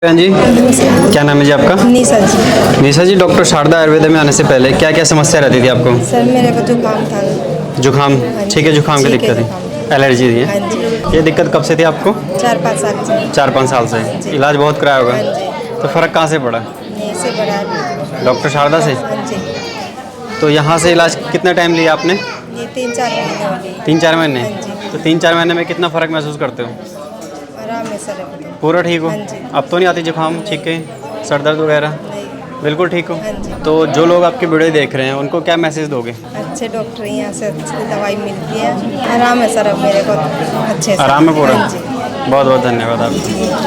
हाँ जी, क्या नाम है जी आपका? निशा जी। निशा जी, डॉक्टर शारदा आयुर्वेदा में आने से पहले क्या क्या समस्या रहती थी आपको? सर मेरे को जुकाम था। जुकाम? ठीक है, जुकाम की ठीक है, दिक्कत जुकाम है, था। एलर्जी है। हाँ जी। ये दिक्कत कब से थी आपको? 4-5 साल से। 4-5 साल से। जी। इलाज बहुत कराया होगा। हाँ जी। तो फ़र्क कहाँ से पड़ा? यहीं से बड़ा है। डॉक्टर शारदा से? हाँ जी। तो यहाँ से इलाज कितना टाइम लिया आपने? ये 3-4 महीने हो गए। 3-4 महीने? हाँ जी। तो 3-4 महीने में कितना फ़र्क महसूस करते हो? आराम है सर अब तो। पूरा ठीक हो? हाँ जी। अब तो नहीं आती जुकाम, छींके, सर दर्द वगैरह? नहीं। बिल्कुल ठीक हो? हाँ जी। तो जो लोग आपकी वीडियो देख रहे हैं उनको क्या मैसेज दोगे? अच्छे डॉक्टर यहाँ से अच्छी दवाई मिलती है। आराम है सर अब मेरे को अच्छे से। आराम है पूरा? हाँ जी। बहुत बहुत धन्यवाद आपका।